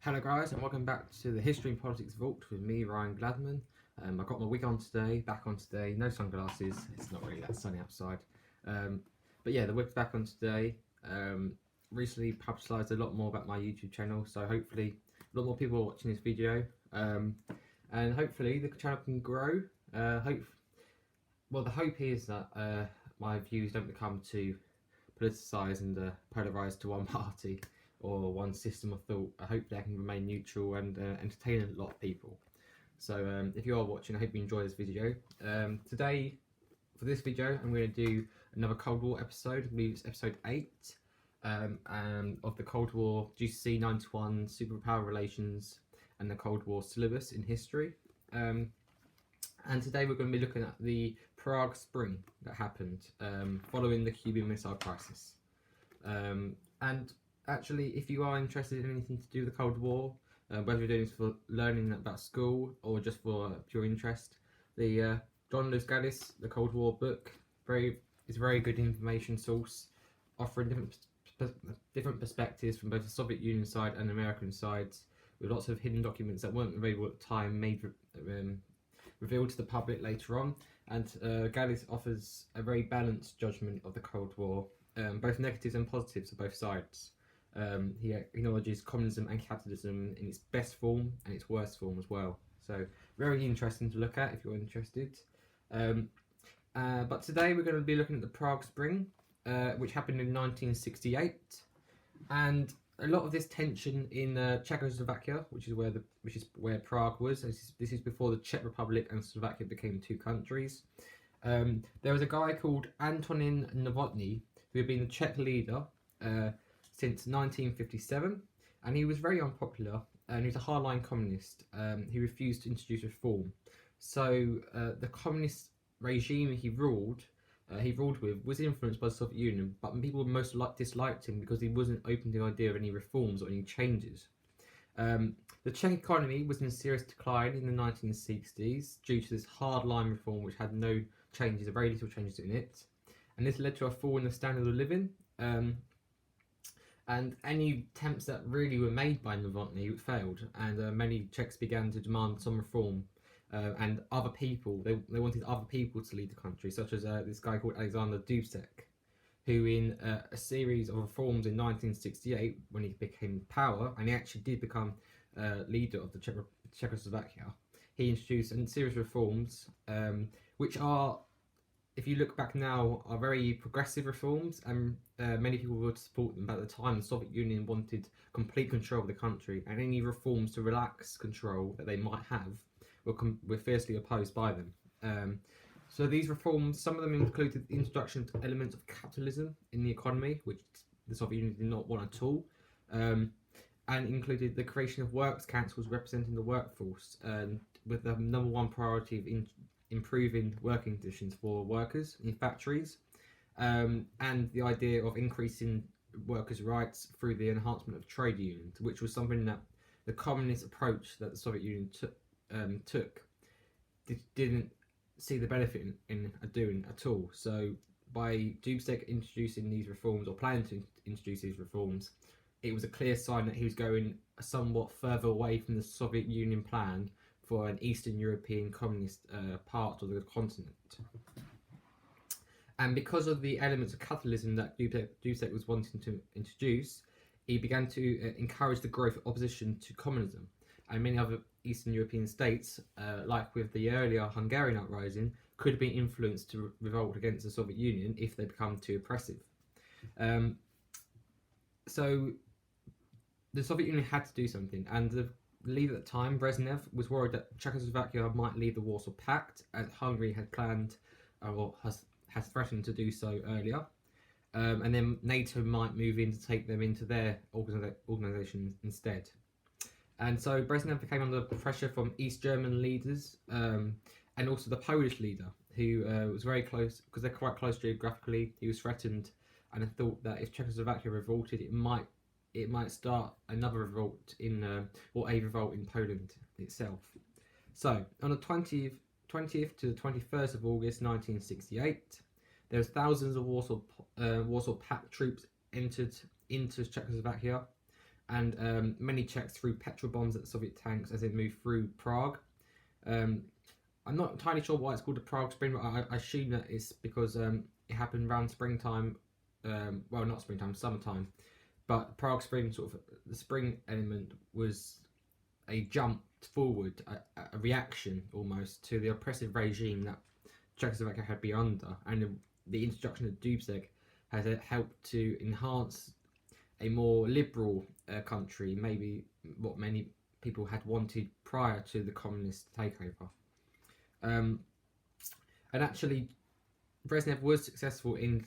Hello guys, and welcome back to the History and Politics Vault with me, Ryan Gladman. I've got my wig on today, back on today, no sunglasses, it's not really that sunny outside. But yeah, the wig's back on today. Recently publicised a lot more about my YouTube channel, so hopefully a lot more people are watching this video. And hopefully the channel can grow. The hope is that my views don't become too politicised and polarised to one party or one system of thought. I hope they can remain neutral and entertain a lot of people. So if you are watching, I hope you enjoy this video. Today, for this video, I'm going to do another Cold War episode. I believe it's episode 8 of the Cold War Gcse 91 Superpower Relations and the Cold War syllabus in history. And today we're going to be looking at the Prague Spring that happened following the Cuban Missile Crisis. And actually, if you are interested in anything to do with the Cold War, whether you're doing this for learning about school or just for pure interest, the John Lewis Gaddis, the Cold War book, is a very good information source, offering different perspectives from both the Soviet Union side and the American sides, with lots of hidden documents that weren't available at the time, revealed to the public later on. And Gaddis offers a very balanced judgment of the Cold War, both negatives and positives of both sides. He acknowledges communism and capitalism in its best form and its worst form as well. So very interesting to look at if you're interested. But today we're going to be looking at the Prague Spring, which happened in 1968, and a lot of this tension in Czechoslovakia, which is where Prague was. This is before the Czech Republic and Slovakia became two countries. There was a guy called Antonin Novotny who had been the Czech leader since 1957, and he was very unpopular, and he was a hardline communist. He refused to introduce reform. So the communist regime he ruled with was influenced by the Soviet Union, but people most disliked him because he wasn't open to the idea of any reforms or any changes. The Czech economy was in serious decline in the 1960s due to this hardline reform which had no changes, or very little changes in it, and this led to a fall in the standard of living. And any attempts that really were made by Novotny failed, and many Czechs began to demand some reform, and other people, they wanted other people to lead the country, such as this guy called Alexander Dubček, who in a series of reforms in 1968, when he became power, and he actually did become leader of the Czechoslovakia, he introduced a series of reforms, which are, if you look back now, are very progressive reforms, and many people would support them. But at the time, the Soviet Union wanted complete control of the country, and any reforms to relax control that they might have were fiercely opposed by them. So these reforms, some of them included the introduction to elements of capitalism in the economy, which the Soviet Union did not want at all, and included the creation of works councils representing the workforce, with the number one priority of improving working conditions for workers in factories, and the idea of increasing workers' rights through the enhancement of trade unions, which was something that the communist approach that the Soviet Union didn't see the benefit in doing at all. So by Dubček introducing these reforms, or planning to introduce these reforms, it was a clear sign that he was going somewhat further away from the Soviet Union plan for an Eastern European communist part of the continent. And because of the elements of capitalism that Dubček was wanting to introduce, he began to encourage the growth of opposition to communism. And many other Eastern European states, like with the earlier Hungarian uprising, could be influenced to revolt against the Soviet Union if they become too oppressive. So the Soviet Union had to do something, and the leader at the time, Brezhnev, was worried that Czechoslovakia might leave the Warsaw Pact, as Hungary had planned, or has threatened to do so earlier, and then NATO might move in to take them into their organisation instead. And so Brezhnev came under pressure from East German leaders, and also the Polish leader, who was very close, because they're quite close geographically. He was threatened, and thought that if Czechoslovakia revolted, it might start another revolt or a revolt in Poland itself. So on the 20th to the 21st of August 1968, there was thousands of Warsaw Pact troops entered into Czechoslovakia, and many Czechs threw petrol bombs at Soviet tanks as they moved through Prague. I'm not entirely sure why it's called the Prague Spring, but I assume that it's because it happened around springtime. Well, not springtime, summertime. But Prague Spring, sort of the spring element, was a jump forward, a reaction almost to the oppressive regime that Czechoslovakia had been under, and the introduction of Dubček has helped to enhance a more liberal country, maybe what many people had wanted prior to the communist takeover. And actually, Brezhnev was successful in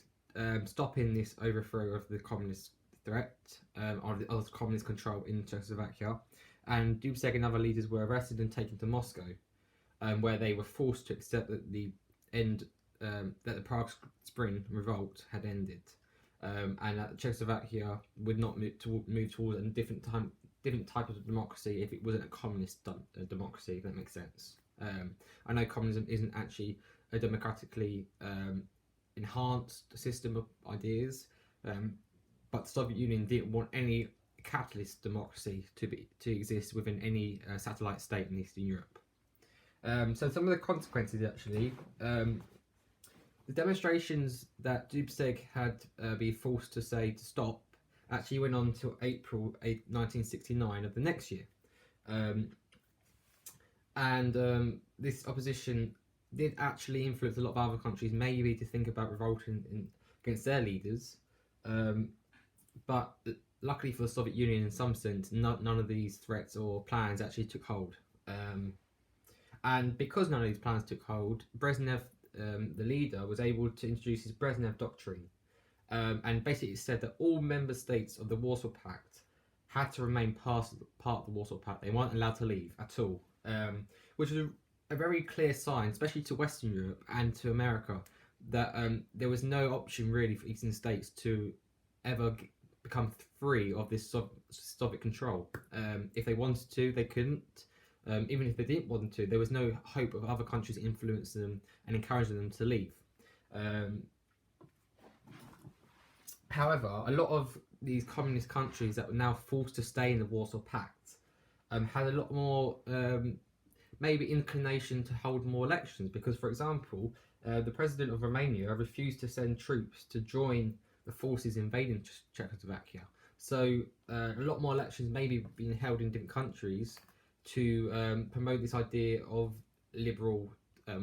stopping this overthrow of the communist threat, of the communist control in Czechoslovakia, and Dubček and other leaders were arrested and taken to Moscow, where they were forced to accept that the Prague Spring revolt had ended, and that Czechoslovakia would not move towards a different type of democracy if it wasn't a communist democracy, if that makes sense. I know communism isn't actually a democratically enhanced system of ideas, but the Soviet Union didn't want any capitalist democracy to exist within any satellite state in Eastern Europe. So some of the consequences, actually, the demonstrations that Dubček had been forced to stop actually went on until April 1969 of the next year. This opposition did actually influence a lot of other countries, maybe to think about revolting against their leaders. But luckily for the Soviet Union, in some sense, none of these threats or plans actually took hold. And because none of these plans took hold, Brezhnev, the leader, was able to introduce his Brezhnev Doctrine. And basically it said that all member states of the Warsaw Pact had to remain part of the Warsaw Pact. They weren't allowed to leave at all, which was a very clear sign, especially to Western Europe and to America, that there was no option really for Eastern states to ever become free of this Soviet control. If they wanted to, they couldn't. Even if they didn't want to, there was no hope of other countries influencing them and encouraging them to leave. However, a lot of these communist countries that were now forced to stay in the Warsaw Pact had a lot more maybe inclination to hold more elections, because, for example, the president of Romania refused to send troops to join the forces invading Czechoslovakia. So a lot more elections may be being held in different countries to promote this idea of liberal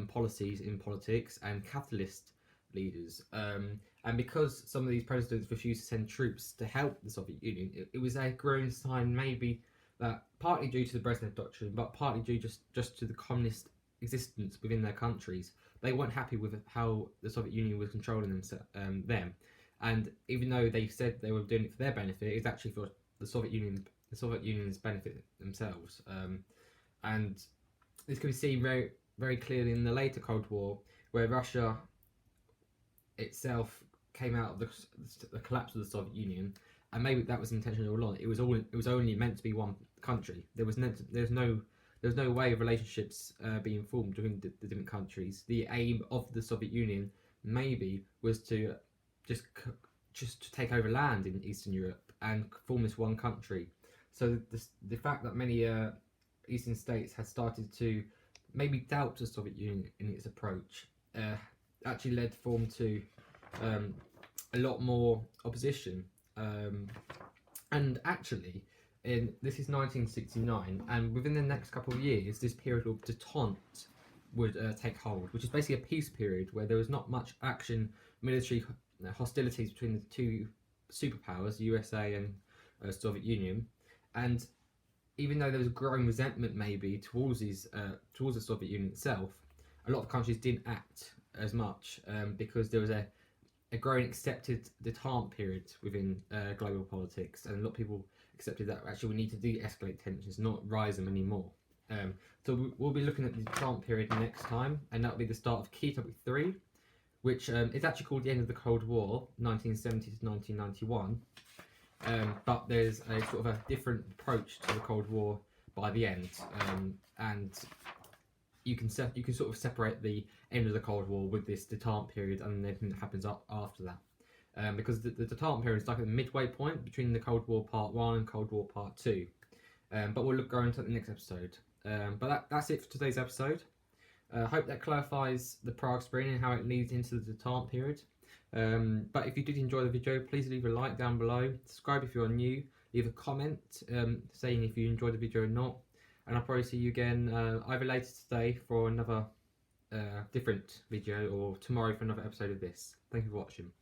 policies in politics and capitalist leaders. And because some of these presidents refused to send troops to help the Soviet Union, it was a growing sign maybe that, partly due to the Brezhnev Doctrine, but partly due just to the communist existence within their countries, they weren't happy with how the Soviet Union was controlling them. And even though they said they were doing it for their benefit, it's actually for the Soviet Union's benefit themselves. And this can be seen very, very clearly in the later Cold War, where Russia itself came out of the collapse of the Soviet Union, and maybe that was intentional all along. It was only meant to be one country. There was no way of relationships being formed between the different countries. The aim of the Soviet Union maybe was to just to take over land in Eastern Europe and form this one country. So the fact that many Eastern states had started to maybe doubt the Soviet Union in its approach actually led to a lot more opposition. And actually, this is 1969, and within the next couple of years, this period of détente would take hold, which is basically a peace period where there was not much action, military hostilities between the two superpowers, USA and Soviet Union. And even though there was growing resentment maybe towards the Soviet Union itself, a lot of countries didn't act as much because there was a growing accepted détente period within global politics, and a lot of people accepted that actually we need to de-escalate tensions, not rise them anymore. So we'll be looking at the détente period next time, and that'll be the start of key topic 3, which is actually called the end of the Cold War, 1970 to 1991. But there's a sort of a different approach to the Cold War by the end, and you can sort of separate the end of the Cold War with this détente period and everything that happens after that. because the detente period is like a midway point between the Cold War Part 1 and Cold War Part 2. But we'll go into the next episode. But that's it for today's episode. I hope that clarifies the Prague Spring and how it leads into the detente period. But if you did enjoy the video, please leave a like down below, subscribe if you're new, leave a comment saying if you enjoyed the video or not, and I'll probably see you again either later today for another different video or tomorrow for another episode of this. Thank you for watching.